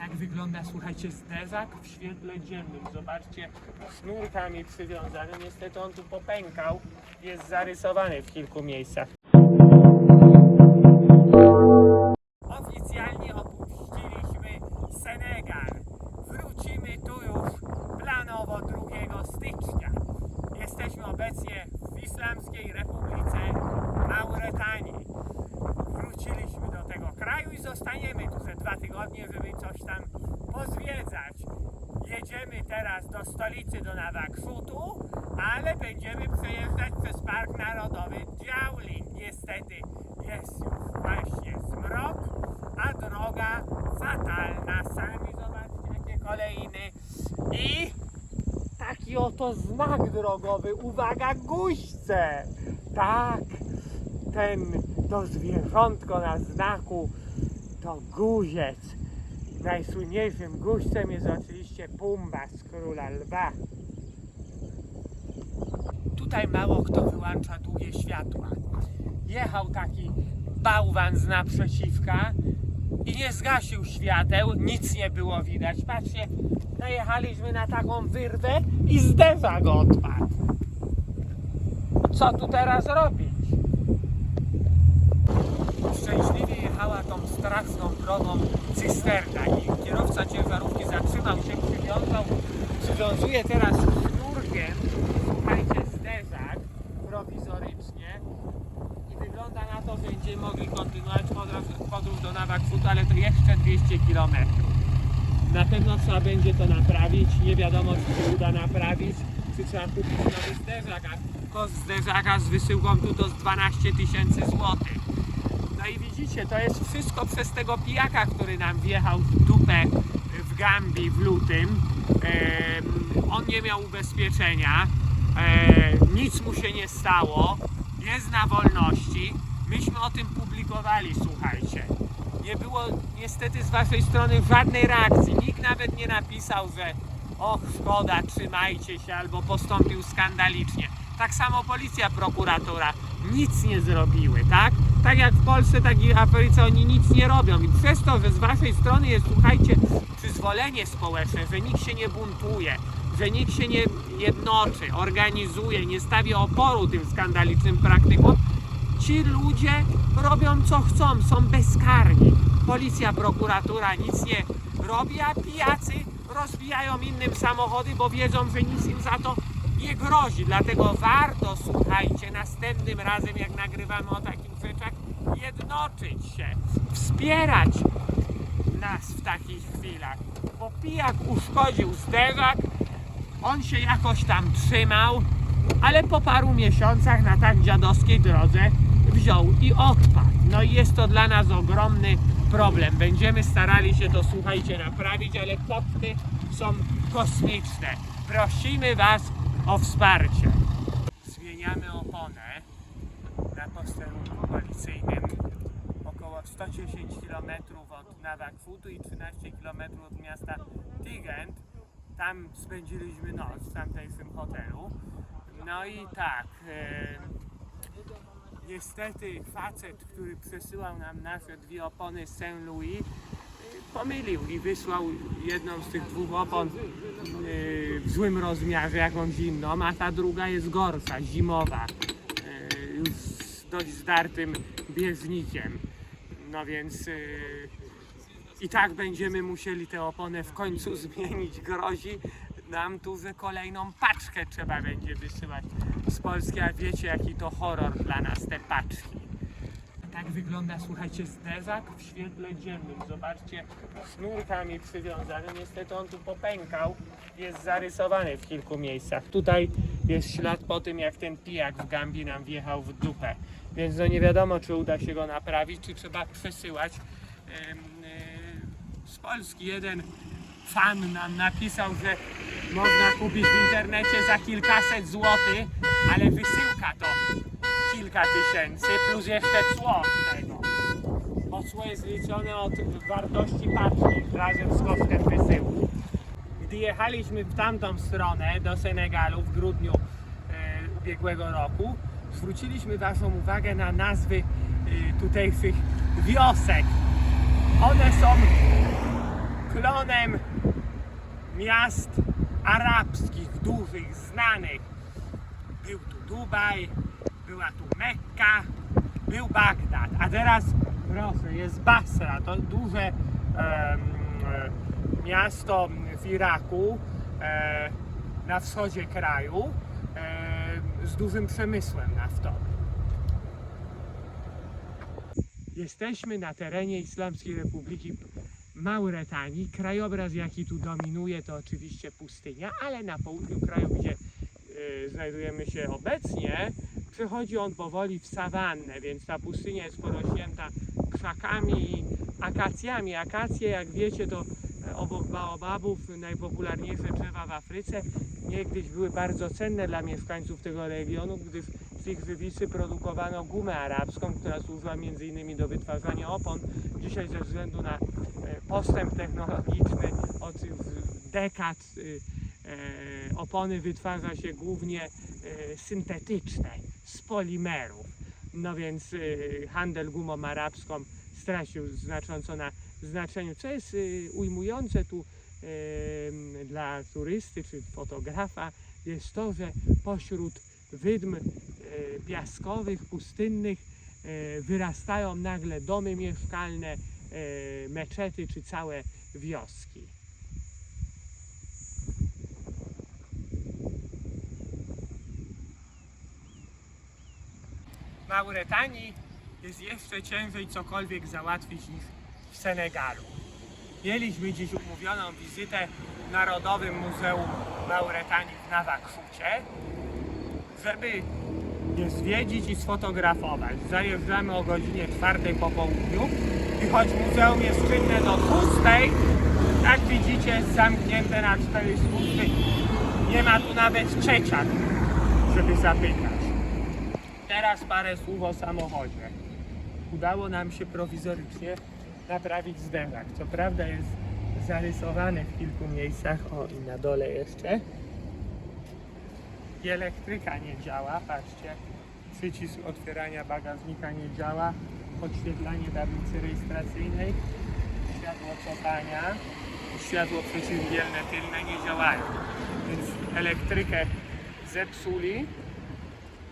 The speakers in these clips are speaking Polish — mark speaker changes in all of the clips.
Speaker 1: Tak wygląda, słuchajcie, zderzak w świetle dziennym. Zobaczcie, sznurkami przywiązany. Niestety on tu popękał. Jest zarysowany w kilku miejscach. Oficjalnie opuściliśmy Senegal. Wrócimy tu już planowo 2 stycznia. Jesteśmy obecnie w Islamskiej Republice Mauretanii. Wróciliśmy do tego kraju i zostaniemy tu ze 2 tygodnie, żeby coś tam pozwiedzać. Jedziemy teraz do stolicy, do Nawakfutu, ale będziemy przejeżdżać przez Park Narodowy Djawlin. Niestety jest już właśnie zmrok, a droga fatalna. Sami zobaczcie, jakie kolejny. I taki oto znak drogowy. Uwaga, guźce! Tak, to zwierzątko na znaku to guziec. Najsłynniejszym guźcem jest oczywiście Pumba z Króla Lwa. Tutaj mało kto wyłącza długie światła. Jechał taki bałwan z naprzeciwka i nie zgasił świateł, nic nie było widać. Patrzcie, najechaliśmy na taką wyrwę i zderzak odpadł. Co tu teraz robić? Szczęśliwie jechała tą straszną drogą cysterna i kierowca ciężarówki zatrzymał się, przywiązuje teraz sznurkiem, słuchajcie, zderzak prowizorycznie i wygląda na to, że będziemy mogli kontynuować podróż do Nawakfutu, ale to jeszcze 200 km. Na pewno trzeba będzie to naprawić, nie wiadomo czy się uda naprawić, czy trzeba kupić nowy zderzak, a koszt zderzaka z wysyłką tu to z 12 000 złotych. No i widzicie, to jest wszystko przez tego pijaka, który nam wjechał w dupę w Gambii w lutym. On nie miał ubezpieczenia, nic mu się nie stało, jest na wolności. Myśmy o tym publikowali, słuchajcie. Nie było niestety z waszej strony żadnej reakcji. Nikt nawet nie napisał, że och, szkoda, trzymajcie się, albo postąpił skandalicznie. Tak samo policja, prokuratura nic nie zrobiły, tak? Tak jak w Polsce, tak i w Afryce oni nic nie robią. I przez to, że z waszej strony jest, słuchajcie, przyzwolenie społeczne, że nikt się nie buntuje, że nikt się nie jednoczy, organizuje, nie stawia oporu tym skandalicznym praktykom, ci ludzie robią co chcą, są bezkarni. Policja, prokuratura nic nie robi, a pijacy rozbijają innym samochody, bo wiedzą, że nic im za to nie grozi. Dlatego warto, słuchajcie, następnym razem jak nagrywamy o takich rzeczach, jednoczyć się, wspierać nas w takich chwilach. Bo pijak uszkodził zderzak, on się jakoś tam trzymał, ale po paru miesiącach na tak dziadowskiej drodze wziął i odpadł. No i jest to dla nas ogromny problem. Będziemy starali się to, słuchajcie, naprawić, ale koszty są kosmiczne. Prosimy was o wsparcie. Zmieniamy oponę na posterunku policyjnym. Około 110 km od Nawakfutu i 13 km od miasta Tigent. Tam spędziliśmy noc w tamtejszym hotelu. No i tak, niestety facet, który przesyłał nam nasze 2 opony z St. Louis, pomylił i wysłał jedną z tych 2 opon w złym rozmiarze, jakąś inną, a ta druga jest gorsza, zimowa, już z dość zdartym bieżnikiem. No więc i tak będziemy musieli tę oponę w końcu zmienić. Grozi nam tu, że kolejną paczkę trzeba będzie wysyłać z Polski, a wiecie jaki to horror dla nas te paczki. Tak wygląda, słuchajcie, zderzak w świetle dziennym. Zobaczcie, sznurkami przywiązany. Niestety on tu popękał, jest zarysowany w kilku miejscach. Tutaj jest ślad po tym, jak ten pijak w Gambii nam wjechał w dupę. Więc no nie wiadomo, czy uda się go naprawić, czy trzeba przesyłać. Z Polski jeden fan nam napisał, że można kupić w internecie za kilkaset złotych, ale wysyłka to kilka tysięcy, plus jeszcze cło z tego. Bo cło jest liczone od wartości paczki razem z kosztem wysyłki. Gdy jechaliśmy w tamtą stronę do Senegalu w grudniu ubiegłego roku, zwróciliśmy waszą uwagę na nazwy tutejszych wiosek. One są klonem miast arabskich, dużych, znanych. Był tu Dubaj, była tu Mekka, był Bagdad, a teraz proszę, jest Basra, to duże miasto w Iraku, na wschodzie kraju, z dużym przemysłem naftowym. Jesteśmy na terenie Islamskiej Republiki Mauretanii. Krajobraz, jaki tu dominuje, to oczywiście pustynia, ale na południu kraju, gdzie znajdujemy się obecnie, przechodzi on powoli w sawannę, więc ta pustynia jest porośnięta krzakami i akacjami. Akacje, jak wiecie, to obok baobabów najpopularniejsze drzewa w Afryce. Niegdyś były bardzo cenne dla mieszkańców tego regionu, gdyż z ich żywicy produkowano gumę arabską, która służyła m.in. do wytwarzania opon. Dzisiaj ze względu na postęp technologiczny od dekad opony wytwarza się głównie syntetyczne, z polimerów. No więc handel gumą arabską stracił znacząco na znaczeniu, co jest ujmujące tu dla turysty czy fotografa, jest to, że pośród wydm piaskowych, pustynnych wyrastają nagle domy mieszkalne, meczety czy całe wioski. W Mauretanii jest jeszcze ciężej cokolwiek załatwić niż w Senegalu. Mieliśmy dziś umówioną wizytę w Narodowym Muzeum Mauretanii w Nouakchoucie, żeby je zwiedzić i sfotografować. Zajeżdżamy o godzinie 4 po południu i choć muzeum jest czynne do 6, jak widzicie, jest zamknięte na 4 służby. Nie ma tu nawet czeciak, żeby zapytać. Teraz parę słów o samochodzie. Udało nam się prowizorycznie naprawić zderzak. Co prawda jest zarysowany w kilku miejscach, o i na dole jeszcze. I elektryka nie działa, patrzcie. Przycisk otwierania bagażnika nie działa. Podświetlanie tablicy rejestracyjnej, światło cofania, światło przeciwdzielne tylne nie działają. Więc elektrykę zepsuli,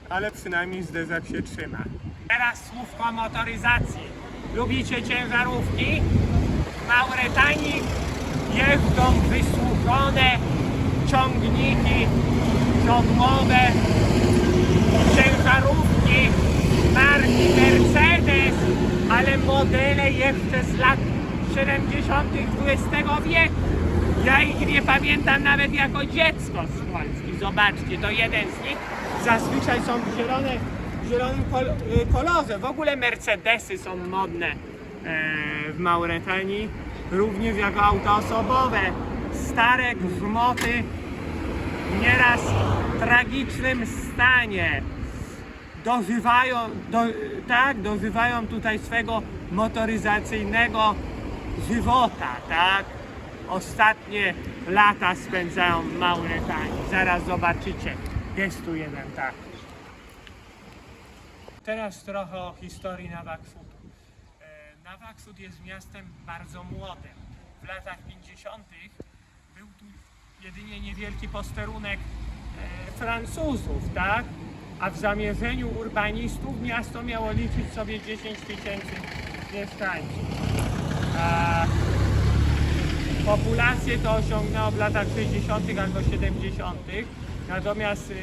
Speaker 1: ale przynajmniej zderzak się trzyma. Teraz słówko o motoryzacji. Lubicie ciężarówki? W Mauretanii jeżdżą wysłużone ciągniki żądłowe, ciężarówki marki Mercedes, ale modele jeszcze z lat 70. XX wieku. Ja ich nie pamiętam nawet jako dziecko z Polski. Zobaczcie, to jeden z nich. Zazwyczaj są w zielonym kolorze. W ogóle Mercedesy są modne w Mauretanii, również jako auta osobowe. Stare grzmoty w nieraz tragicznym stanie dożywają tutaj swego motoryzacyjnego żywota, tak? Ostatnie lata spędzają w Mauretanii. Zaraz zobaczycie, jest tu jeden taki. Teraz trochę o historii Nouakchoutu. Nouakchout jest miastem bardzo młodym. W latach 50. był tu jedynie niewielki posterunek Francuzów, tak? A w zamierzeniu urbanistów miasto miało liczyć sobie 10 000 mieszkańców. Populację to osiągnęło w latach 60. albo 70. Natomiast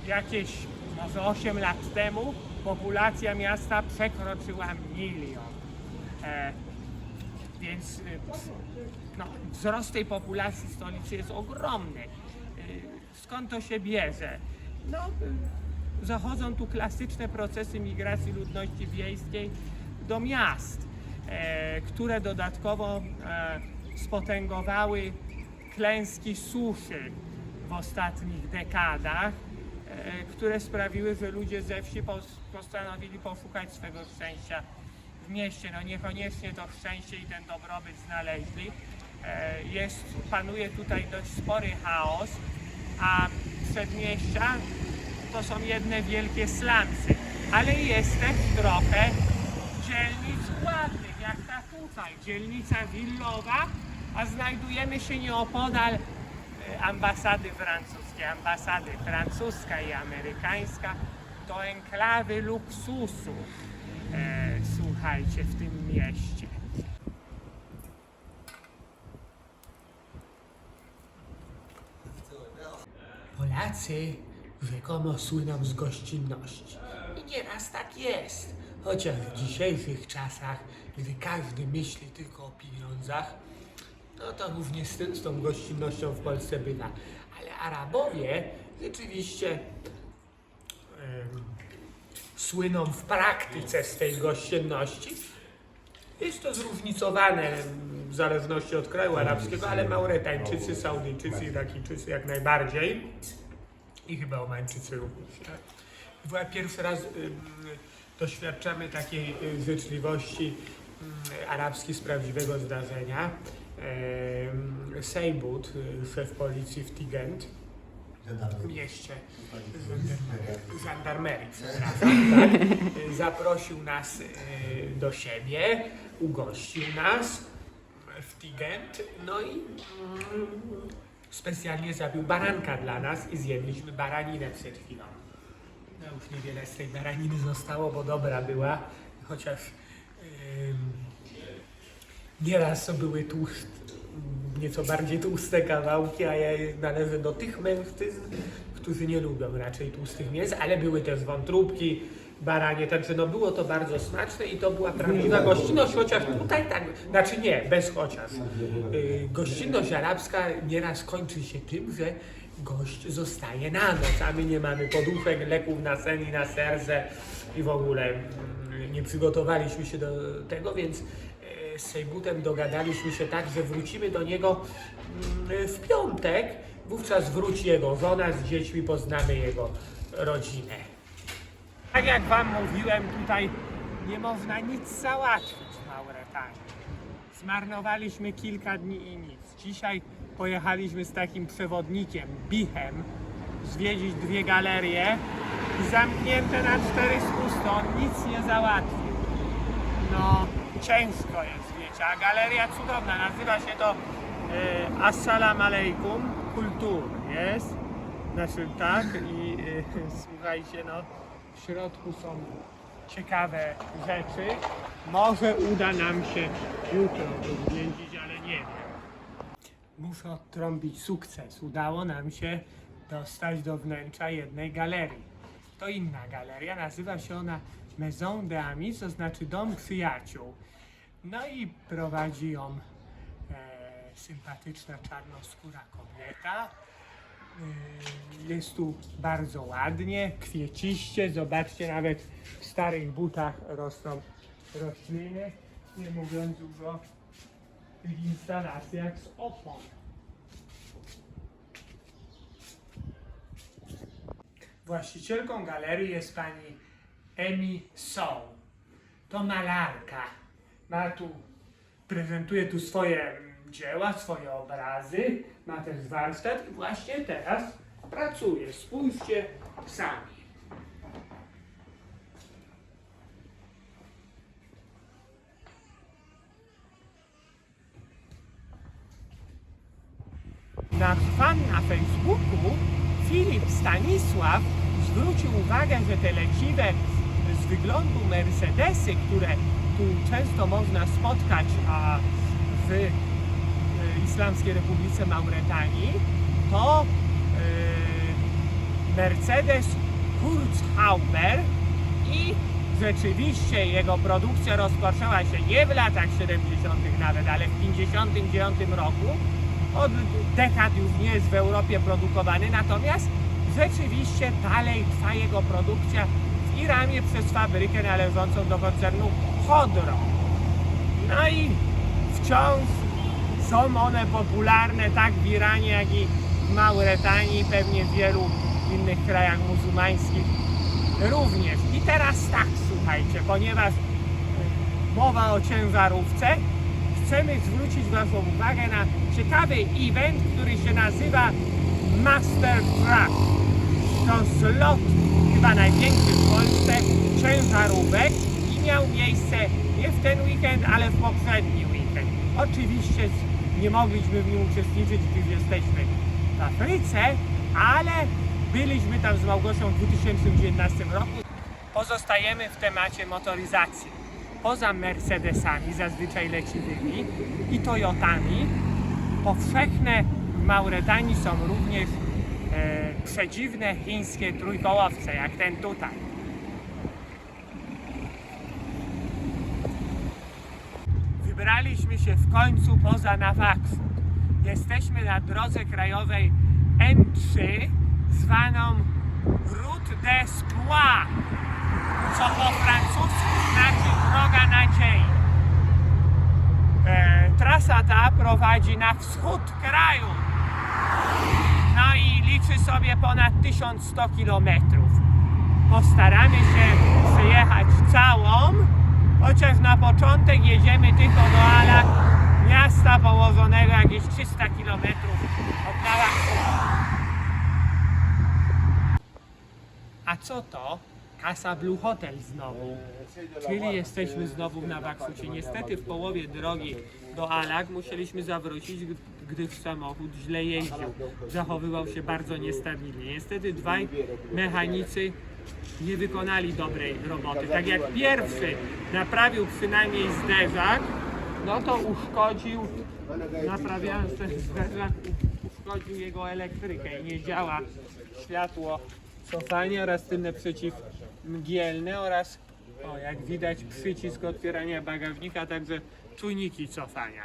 Speaker 1: jakieś może 8 lat temu populacja miasta przekroczyła 1 000 000. Więc no, wzrost tej populacji stolicy jest ogromny. Skąd to się bierze? No, zachodzą tu klasyczne procesy migracji ludności wiejskiej do miast, które dodatkowo spotęgowały klęski suszy w ostatnich dekadach, które sprawiły, że ludzie ze wsi postanowili poszukać swego szczęścia w mieście. No niekoniecznie to szczęście i ten dobrobyt znaleźli. Panuje tutaj dość spory chaos, a przedmieścia to są jedne wielkie slumsy. Ale jest też trochę dzielnic ładnych, jak ta tutaj dzielnica Willowa, a znajdujemy się nieopodal ambasady francuskiej. Ambasady francuska i amerykańska to enklawy luksusu, słuchajcie, w tym mieście. Polacy rzekomo słyną z gościnności. I nieraz tak jest. Chociaż w dzisiejszych czasach, gdy każdy myśli tylko o pieniądzach, no to również z tą gościnnością w Polsce bywa. Ale Arabowie rzeczywiście słyną w praktyce z tej gościnności. Jest to zróżnicowane w zależności od kraju arabskiego, ale Mauretańczycy, Saudyjczycy, Irakijczycy jak najbardziej. I chyba Omańczycy również. Pierwszy raz doświadczamy takiej życzliwości arabskiej z prawdziwego zdarzenia. Sejbut, szef policji w Tigent, w mieście żandarmerii, przepraszam, tak, zaprosił nas do siebie, ugościł nas w Tigent, no i specjalnie zabił baranka dla nas i zjedliśmy baraninę przed chwilą. No już niewiele z tej baraniny zostało, bo dobra była, chociaż nieraz to były nieco bardziej tłuste kawałki, a ja należę do tych mężczyzn, którzy nie lubią raczej tłustych mięs, ale były też wątróbki, baranie, także no było to bardzo smaczne i to była prawdziwa gościnność, chociaż tutaj tak, znaczy nie, bez chociaż. Gościnność arabska nieraz kończy się tym, że gość zostaje na noc, a my nie mamy poduszek, leków na sen i na serce i w ogóle nie przygotowaliśmy się do tego, więc z Sejbutem dogadaliśmy się tak, że wrócimy do niego w piątek, wówczas wróci jego żona z dziećmi, poznamy jego rodzinę. Tak jak wam mówiłem, tutaj nie można nic załatwić w Mauretanii. Zmarnowaliśmy kilka dni i nic. Dzisiaj pojechaliśmy z takim przewodnikiem, Bichem, zwiedzić 2 galerie i zamknięte na 400 stron, nic nie załatwił. No, ciężko jest, wiecie, a galeria cudowna, nazywa się to Assalam Alaikum Kultur, jest? Znaczy tak i słuchajcie, no w środku są ciekawe rzeczy. Może uda nam się jutro to zwiedzić, ale nie wiem. Muszę odtrąbić sukces. Udało nam się dostać do wnętrza jednej galerii. To inna galeria, nazywa się ona Maison des Amis, to znaczy Dom Przyjaciół. No i prowadzi ją sympatyczna czarnoskóra kobieta. Jest tu bardzo ładnie, kwieciście, zobaczcie, nawet w starych butach rosną rośliny, nie mówiąc już o tych instalacjach z opon. Właścicielką galerii jest pani Emi Sow. To malarka. Prezentuje tu swoje dzieła, swoje obrazy, ma też warsztat i właśnie teraz pracuje. Spójrzcie sami. Nasz fan na Facebooku, Filip Stanisław, zwrócił uwagę, że te leciwe z wyglądu Mercedesy, które tu często można spotkać, a w Islamskiej Republice Mauretanii, to Mercedes Kurzhaube i rzeczywiście jego produkcja rozpoczęła się nie w latach 70. nawet, ale w 59 roku. Od dekad już nie jest w Europie produkowany, natomiast rzeczywiście dalej trwa jego produkcja w Iranie przez fabrykę należącą do koncernu Hodro. No i wciąż są one popularne tak w Iranie, jak i w Mauretanii, pewnie w wielu innych krajach muzułmańskich również. I teraz tak, słuchajcie, ponieważ mowa o ciężarówce, chcemy zwrócić waszą uwagę na ciekawy event, który się nazywa Master Truck. To zlot chyba największy w Polsce ciężarówek i miał miejsce nie w ten weekend, ale w poprzedni weekend. Oczywiście nie mogliśmy w nim uczestniczyć, gdyż jesteśmy w Afryce, ale byliśmy tam z Małgosią w 2019 roku. Pozostajemy w temacie motoryzacji. Poza Mercedesami, zazwyczaj leciwymi, i Toyotami, powszechne w Mauretanii są również przedziwne chińskie trójkołowce, jak ten tutaj. Wybraliśmy się w końcu poza Nawaksud. Jesteśmy na drodze krajowej N3, zwaną Route d'Espoir, co po francusku znaczy droga nadziei. Trasa ta prowadzi na wschód kraju. No i liczy sobie ponad 1100 km. Postaramy się przejechać całą, chociaż na początek jedziemy tylko do Alak, miasta położonego jakieś 300 km od Nawaksutu. A co to? Casa Blue Hotel znowu. Czyli jesteśmy znowu w Nawaksucie. Niestety w połowie drogi do Alak musieliśmy zawrócić, gdyż samochód źle jeździł. Zachowywał się bardzo niestabilnie. Niestety dwaj mechanicy nie wykonali dobrej roboty. Tak jak pierwszy naprawił przynajmniej zderzak, no to uszkodził, naprawiając ten zderzak, uszkodził jego elektrykę i nie działa światło cofania oraz tylne przeciwmgielne oraz, jak widać, przycisk otwierania bagażnika, także czujniki cofania.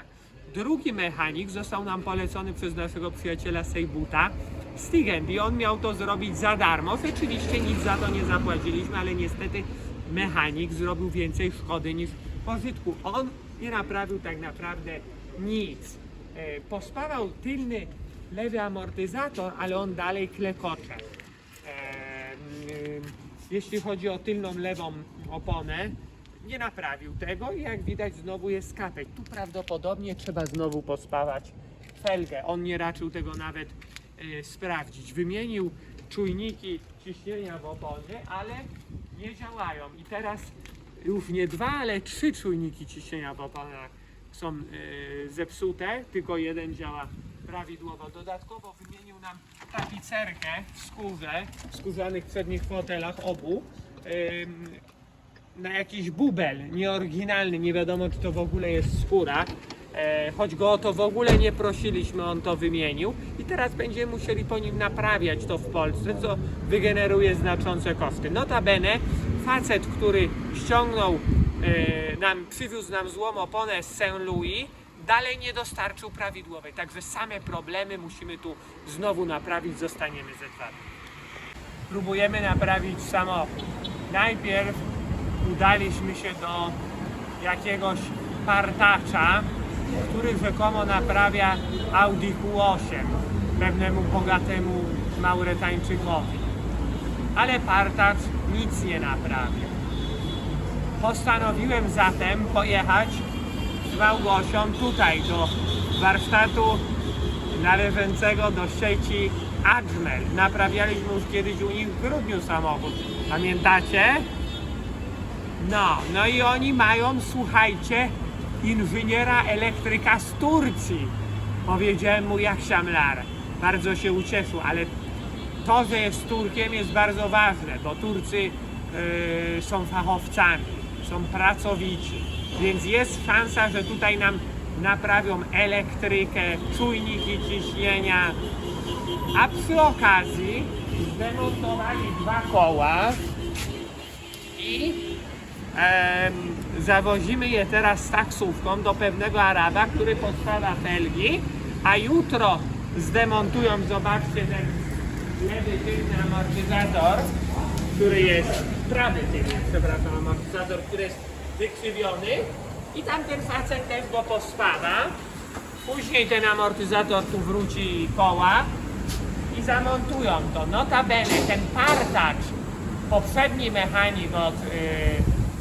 Speaker 1: Drugi mechanik został nam polecony przez naszego przyjaciela Sejbuta, Stigend, i on miał to zrobić za darmo. Rzeczywiście nic za to nie zapłaciliśmy, ale niestety mechanik zrobił więcej szkody niż pożytku. On nie naprawił tak naprawdę nic. Pospawał tylny lewy amortyzator, ale on dalej klekocze. Jeśli chodzi o tylną lewą oponę, nie naprawił tego i jak widać znowu jest kapeć. Tu prawdopodobnie trzeba znowu pospawać felgę. On nie raczył tego nawet sprawdzić. Wymienił czujniki ciśnienia w oponie, ale nie działają. I teraz już nie 2, ale 3 czujniki ciśnienia w oponach są zepsute, tylko jeden działa prawidłowo. Dodatkowo wymienił nam tapicerkę w skórze, w skórzanych przednich fotelach obu, na jakiś bubel nieoryginalny, nie wiadomo czy to w ogóle jest skóra. Choć go o to w ogóle nie prosiliśmy, on to wymienił i teraz będziemy musieli po nim naprawiać to w Polsce, co wygeneruje znaczące koszty. Notabene facet, który ściągnął przywiózł nam złą oponę z Saint Louis, dalej nie dostarczył prawidłowej, także same problemy musimy tu znowu naprawić, zostaniemy ze 2 dni. Próbujemy naprawić samochód. Najpierw udaliśmy się do jakiegoś partacza, który rzekomo naprawia Audi Q8 pewnemu bogatemu Mauretańczykowi. Ale partacz nic nie naprawia. Postanowiłem zatem pojechać z Małgosią tutaj do warsztatu należącego do sieci Ajmer. Naprawialiśmy już kiedyś u nich w grudniu samochód. Pamiętacie? No i oni mają, słuchajcie, inżyniera elektryka z Turcji. Powiedziałem mu jak szamlar. Bardzo się ucieszył, ale to, że jest Turkiem, jest bardzo ważne, bo Turcy są fachowcami, są pracowici, więc jest szansa, że tutaj nam naprawią elektrykę, czujniki ciśnienia, a przy okazji zdemontowali 2 koła i zawozimy je teraz z taksówką do pewnego Araba, który postawia felgi, a jutro zdemontują, zobaczcie, ten lewy tylny amortyzator, który jest, prawy tylny, przepraszam, amortyzator, który jest wykrzywiony i tamten facet też go pospada. Później ten amortyzator tu wróci koła i zamontują to. Notabene ten partacz, poprzedni mechanik od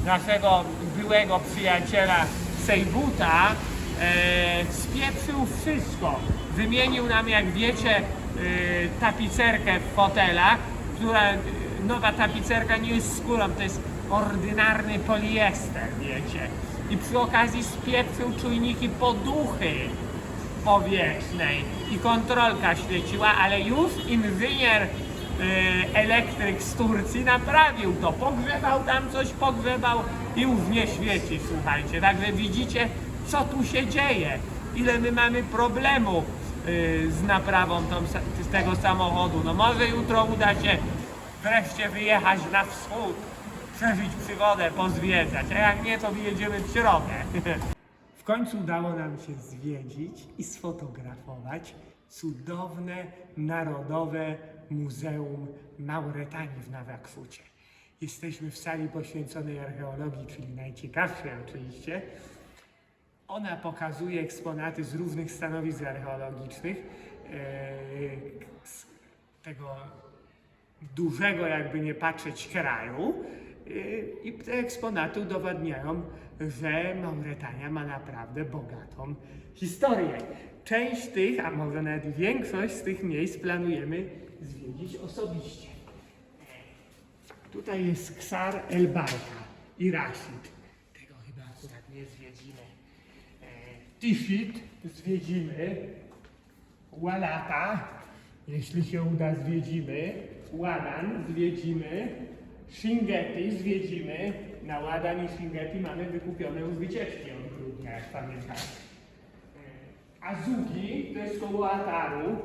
Speaker 1: naszego byłego przyjaciela Sejbuta, spieprzył wszystko. Wymienił nam, jak wiecie, tapicerkę w fotelach, która nowa tapicerka nie jest skórą, to jest ordynarny poliester, wiecie. i przy okazji spieprzył czujniki poduchy powietrznej i kontrolka świeciła, ale już inżynier elektryk z Turcji naprawił to, pogrzebał tam coś, i już nie świeci, słuchajcie. Także widzicie, co tu się dzieje, ile my mamy problemu z naprawą tego samochodu. No może jutro uda się wreszcie wyjechać na wschód, przeżyć przygodę, pozwiedzać, a jak nie, to wyjedziemy w środę. W końcu udało nam się zwiedzić i sfotografować cudowne Narodowe Muzeum Mauretanii w Nawakfucie. Jesteśmy w sali poświęconej archeologii, czyli najciekawszej oczywiście. Ona pokazuje eksponaty z różnych stanowisk archeologicznych, z tego dużego, jakby nie patrzeć, kraju. I te eksponaty udowadniają, że Mauretania ma naprawdę bogatą historię. Część tych, a może nawet większość z tych miejsc planujemy zwiedzić osobiście. Tutaj jest Ksar el-Barka i Rashid. Tego chyba akurat nie zwiedzimy. Tifit zwiedzimy. Walata, jeśli się uda, zwiedzimy. Ładan zwiedzimy. Szingeti zwiedzimy. Na Ładan i Szingeti mamy wykupione już wycieczki od grudnia, jak pamiętacie. Azugi, to jest koło Ataru,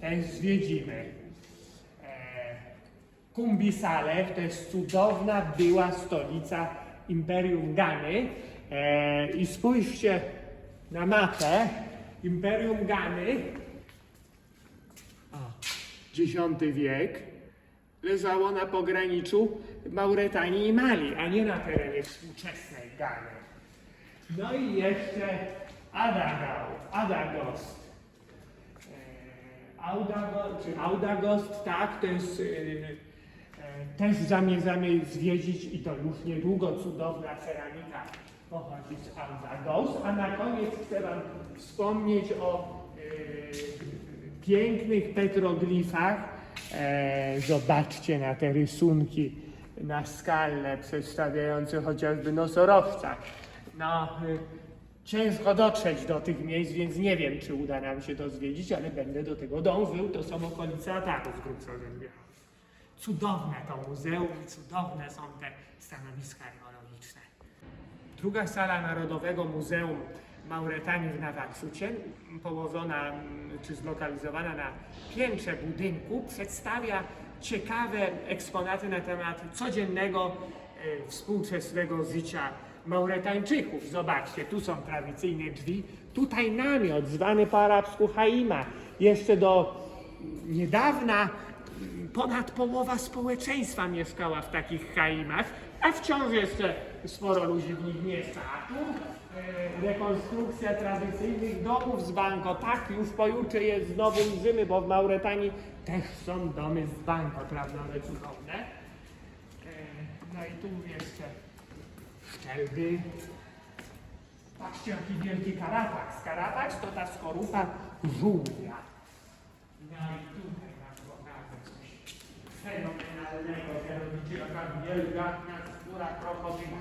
Speaker 1: też zwiedzimy. Kumbisaleh, to jest cudowna była stolica Imperium Gany. I spójrzcie na mapę. Imperium Gany, X wiek, leżało na pograniczu Mauretanii i Mali, a nie na terenie współczesnej Gany. No i jeszcze Adagost. Audagost, tak, to jest, też zamierzamy zwiedzić i to już niedługo. Cudowna ceramika pochodzi z Audagost. A na koniec chcę wam wspomnieć o pięknych petroglifach. Zobaczcie na te rysunki na skale przedstawiające chociażby nosorożca. No, ciężko dotrzeć do tych miejsc, więc nie wiem, czy uda nam się to zwiedzić, ale będę do tego dążył. To są okolice Ataru z grubsza rzecz. Cudowne to muzeum i cudowne są te stanowiska archeologiczne. Druga sala Narodowego Muzeum Mauretanii w Nawakfucie, położona czy zlokalizowana na piętrze budynku, przedstawia ciekawe eksponaty na temat codziennego, współczesnego życia Mauretańczyków. Zobaczcie, tu są tradycyjne drzwi, tutaj namiot zwany po arabsku haima. Jeszcze do niedawna ponad połowa społeczeństwa mieszkała w takich haimach, a wciąż jeszcze sporo ludzi w nich mieszka. A tu rekonstrukcja tradycyjnych domów z banko. Tak, już pojutrze jest znowu Rzymy, bo w Mauretanii też są domy z banko, prawda, one cudowne. No i tu jeszcze szczelby. Patrzcie, jaki wielki karapaks. Karapaks to ta skorupa żółwia. No i tutaj nam pokażę coś fenomenalnego, mianowicie jaka wielka skóra krokodyla.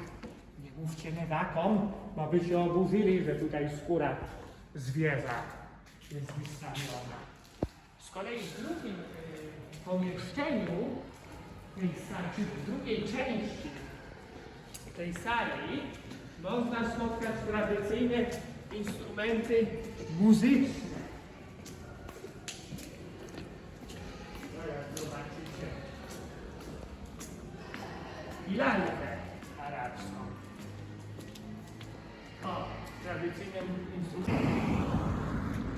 Speaker 1: Nie mówcie lewakom, bo by się oburzyli, że tutaj skóra zwierza jest wystawiona. Z kolei w drugim pomieszczeniu, czy w drugiej części tej sali można spotkać tradycyjne instrumenty muzyczne. Zobaczycie. I lalkę arabską. Tradycyjne instrumenty.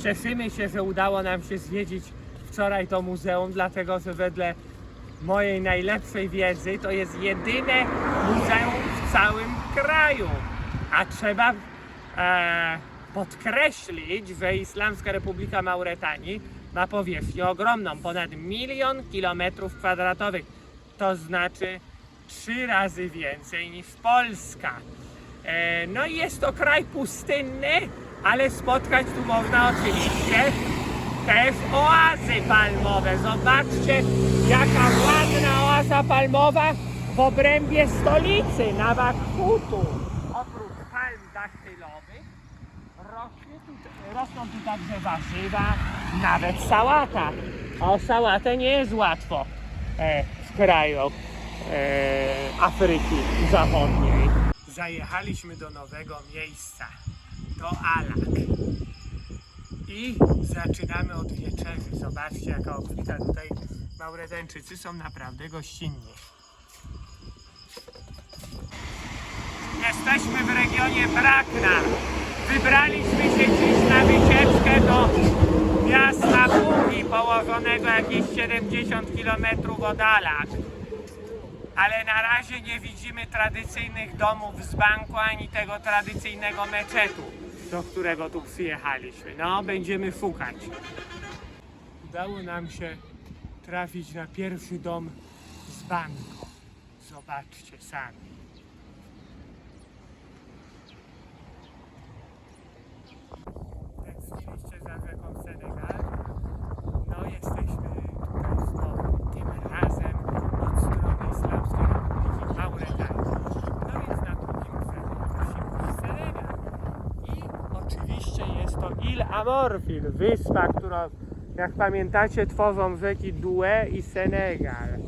Speaker 1: Cieszymy się, że udało nam się zwiedzić wczoraj to muzeum, dlatego że wedle mojej najlepszej wiedzy to jest jedyne muzeum w całym kraju. A trzeba podkreślić, że Islamska Republika Mauretanii ma powierzchnię ogromną, ponad 1 000 000 kilometrów kwadratowych. To znaczy 3 razy więcej niż Polska. No i jest to kraj pustynny, ale spotkać tu można oczywiście też oazy palmowe. Zobaczcie, jaka ładna oaza palmowa w obrębie stolicy Nawakfutu. Oprócz palm Rosną tu także warzywa, nawet sałata. A o sałatę nie jest łatwo w kraju Afryki Zachodniej. Zajechaliśmy do nowego miejsca, do Alak. I zaczynamy od wieczerzy. Zobaczcie, jaka obfita tutaj Mauretańczycy są naprawdę gościnni. Jesteśmy w regionie Brakna. Wybraliśmy się dziś na wycieczkę do miasta Bugi, położonego jakieś 70 km od Alak. Ale na razie nie widzimy tradycyjnych domów z banku, ani tego tradycyjnego meczetu, do którego tu przyjechaliśmy. No, będziemy szukać. Udało nam się trafić na pierwszy dom z banku. Zobaczcie sami. Tęskniliście za rzeką Senegal? No, jesteśmy tutaj znowu, tym razem od strony Islamskiej Republiki Mauretanii. No więc na drugim brzegu musi być Senegal. I oczywiście jest to Île Amorphile, wyspa, którą, jak pamiętacie, tworzą rzeki Douai i Senegal.